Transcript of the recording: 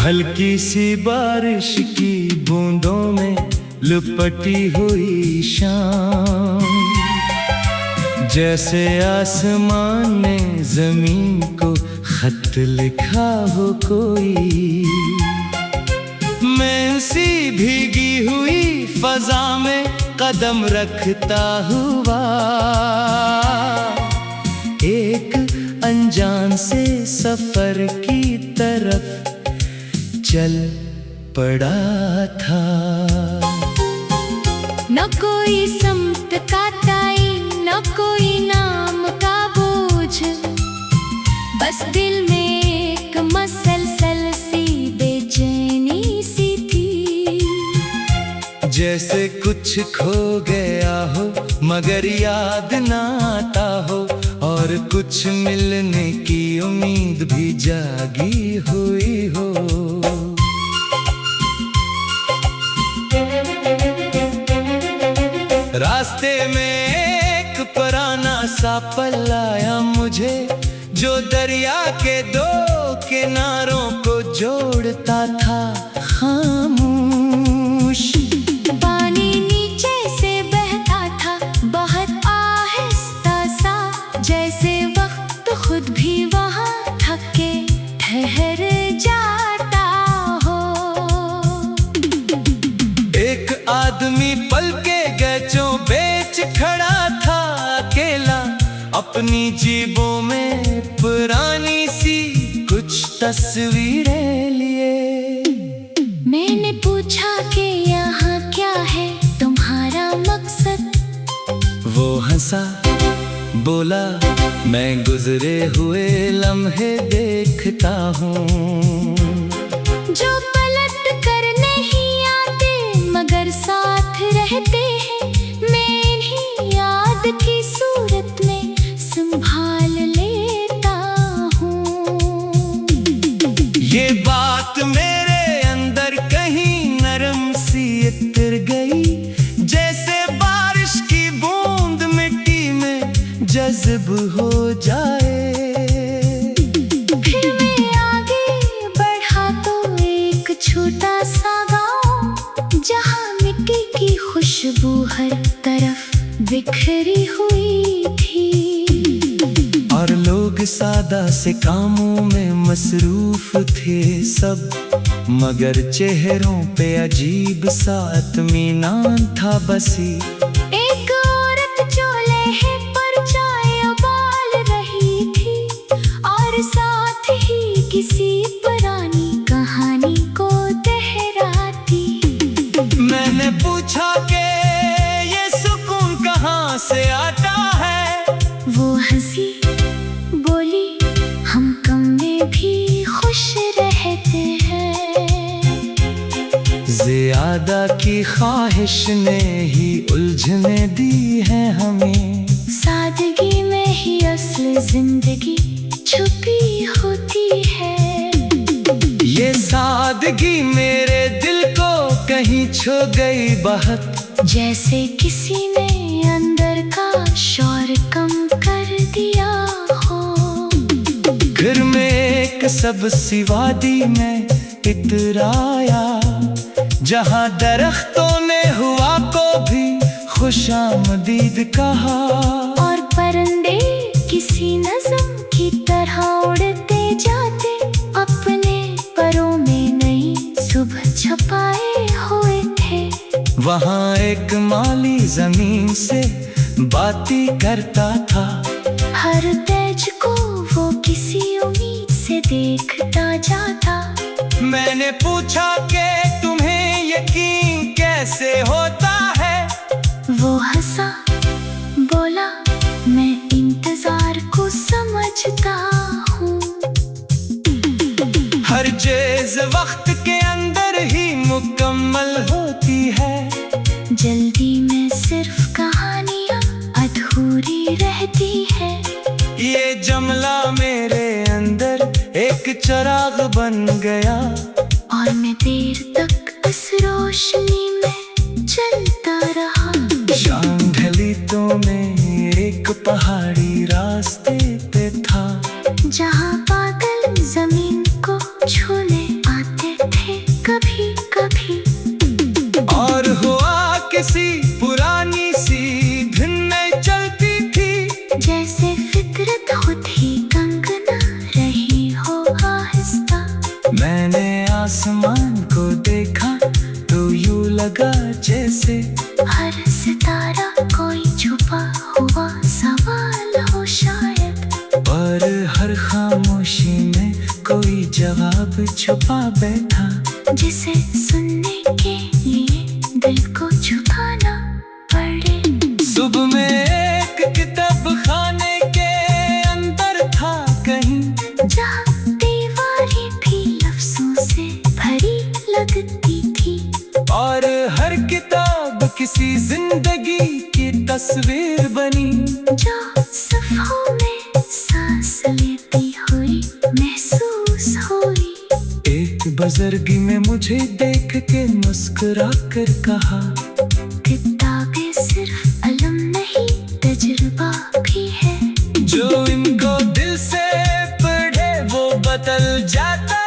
हल्की सी बारिश की बूंदों में लिपटी हुई शाम, जैसे आसमान ने जमीन को खत लिखा हो कोई। मैं सी भीगी हुई फजा में कदम रखता हुआ एक अनजान से सफर की तरफ चल पड़ा था। न कोई समत का ताई, न कोई नाम का बोझ, बस दिल में एक मसलसल सी बेचैनी सी थी। जैसे कुछ खो गया हो मगर याद ना आता हो, और कुछ मिलने की उम्मीद भी जागी हुई हो। रास्ते में एक पुराना सा पल आया मुझे, जो दरिया के दो किनारों को जोड़ता था खामोश। पानी नीचे से बहता था बहुत आहिस्ता सा, जैसे वक्त खुद भी वहाँ थक के ठहर जाता हो। एक आदमी पल के गैचों बेच खड़ा था अकेला, अपनी जेबों में पुरानी सी कुछ तस्वीरें लिए। मैंने पूछा कि यहाँ क्या है तुम्हारा मकसद? वो हंसा बोला, मैं गुजरे हुए लम्हे देखता हूँ, जो पलट कर नहीं आते मगर साथ रहते हैं। मैं इन्हीं याद की सूरत में संभाल लेता हूँ। ये बात मेरे अंदर कहीं नरम सी उतर गई, जैसे बारिश की बूंद मिट्टी में जज्ब हो जाए। फिर मैं आगे बढ़ा तो एक छोटा सा गाँव, जहाँ मिट्टी की खुशबू हर तरफ बिखरी हुई थी। और लोग सादा से कामों में मसरूफ थे सब, मगर चेहरों पे अजीब सा इत्मीनान था बसी। एक औरत चूल्हे पर चाय उबाल रही थी, और साथ ही किसी पुरानी कहानी को दोहराती। मैंने पूछा कि ये सुकून कहाँ से आता है? वो हंसी बोली, हम कम में भी खुश रहते हैं। ज़्यादा की ख्वाहिश ने ही उलझने दी है हमें। सादगी में ही असल जिंदगी छुपी होती है। ये सादगी मेरे दिल को कहीं छू गई बहुत, जैसे किसी ने अंदर का शोर कम कर दिया हो। फिर मैं एक सबसी वादी में इतराया, जहाँ दरख्तों ने हवा को भी खुशामदीद कहा, और परिंदे किसी नज़्म की तरह उड़ते जाते, अपने परों में नई सुबह छपाए हुए थे। वहाँ एक माली जमीन से बातें करता था, हर तेज को वो किसी उम्मीद से देखता जाता। मैंने पूछा कि तुम्हें यकीन कैसे होता है? वो हंसा बोला, मैं इंतजार को समझता हूँ। हर चीज़ वक्त के अंदर ही मुकम्मल होती है, जल्दी में सिर्फ कहानियाँ अधूरी रहती है। ये जमला मेरे अंदर एक चिराग बन गया, और मैं देर तक इस रोशनी में चलता रहा। शाम ढली तो मैं एक पहाड़ी रास्ते पे था, जहाँ बादल जमीन को छूने आते आसमान को देखा तो यूं लगा जैसे हर सितारा कोई छुपा हुआ सवाल हो शायद। और हर खामोशी में कोई जवाब छुपा बैठा, जिसे सुनने के लिए दिल को झुकाना पड़े। सुबह में एक किताब खाने के अंदर था कहीं, जहाँ दीवारें भी लफ्जों से भरी लगती थी। और हर किताब किसी जिंदगी की तस्वीर बनी, जो सफ़ों में सांस लेती हुई महसूस हुई। एक बुजुर्ग में मुझे देख के मुस्कुरा कर कहा, किताबें सिर्फ इल्म नहीं तजुर्बा भी है। जो इनको दिल से पढ़े वो बदल जाता